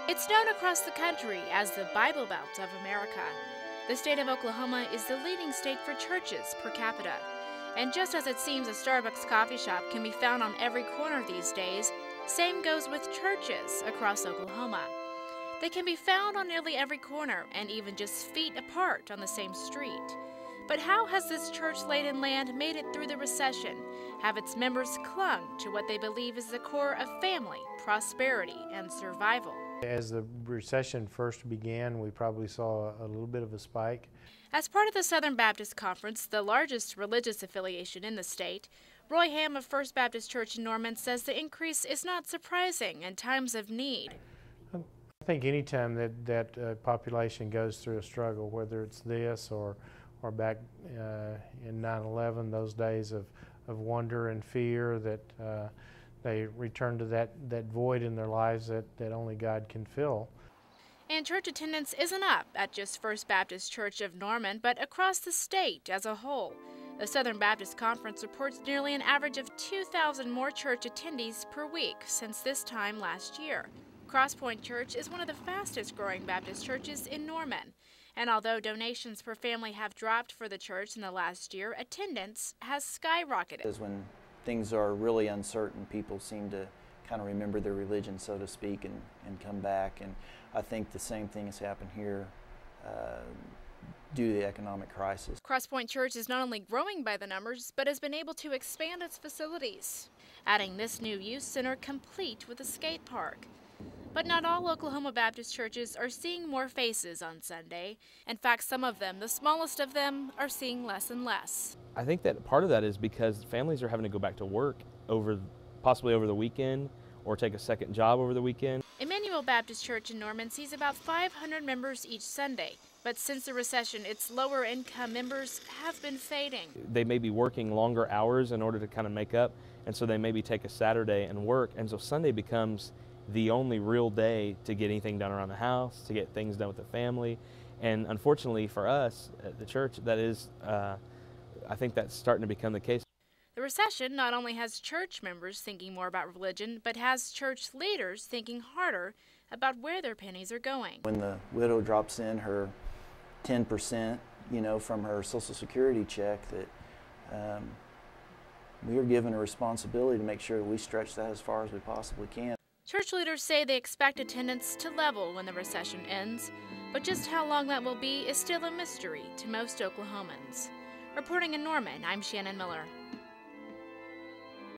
It's known across the country as the Bible Belt of America. The state of Oklahoma is the leading state for churches per capita. And just as it seems a Starbucks coffee shop can be found on every corner these days, same goes with churches across Oklahoma. They can be found on nearly every corner and even just feet apart on the same street. But how has this church-laden land made it through the recession? Have its members clung to what they believe is the core of family, prosperity, and survival? As the recession first began, we probably saw a little bit of a spike. As part of the Southern Baptist Conference, the largest religious affiliation in the state, Roy Ham of First Baptist Church in Norman says the increase is not surprising in times of need. I think any time that population goes through a struggle, whether it's this or back in 9/11, those days of wonder and fear, that they return to that void in their lives that only God can fill. And church attendance isn't up at just First Baptist Church of Norman, but across the state as a whole. The Southern Baptist Conference reports nearly an average of 2,000 more church attendees per week since this time last year. Crosspoint Church is one of the fastest growing Baptist churches in Norman. And although donations per family have dropped for the church in the last year, attendance has skyrocketed. When things are really uncertain, people seem to kind of remember their religion, so to speak, and come back. And I think the same thing has happened here due to the economic crisis. Crosspoint Church is not only growing by the numbers, but has been able to expand its facilities, adding this new youth center complete with a skate park. But not all Oklahoma Baptist churches are seeing more faces on Sunday. In fact, some of them, the smallest of them, are seeing less and less. I think that part of that is because families are having to go back to work possibly over the weekend, or take a second job over the weekend. Emmanuel Baptist Church in Norman sees about 500 members each Sunday. But since the recession, its lower income members have been fading. They may be working longer hours in order to kind of make up, and so they maybe take a Saturday and work, and so Sunday becomes the only real day to get anything done around the house, to get things done with the family. And unfortunately for us at the church, that is, I think that's starting to become the case. The recession not only has church members thinking more about religion, but has church leaders thinking harder about where their pennies are going. When the widow drops in her 10%, from her Social Security check, that we are given a responsibility to make sure that we stretch that as far as we possibly can. Church leaders say they expect attendance to level when the recession ends, but just how long that will be is still a mystery to most Oklahomans. Reporting in Norman, I'm Shannon Miller.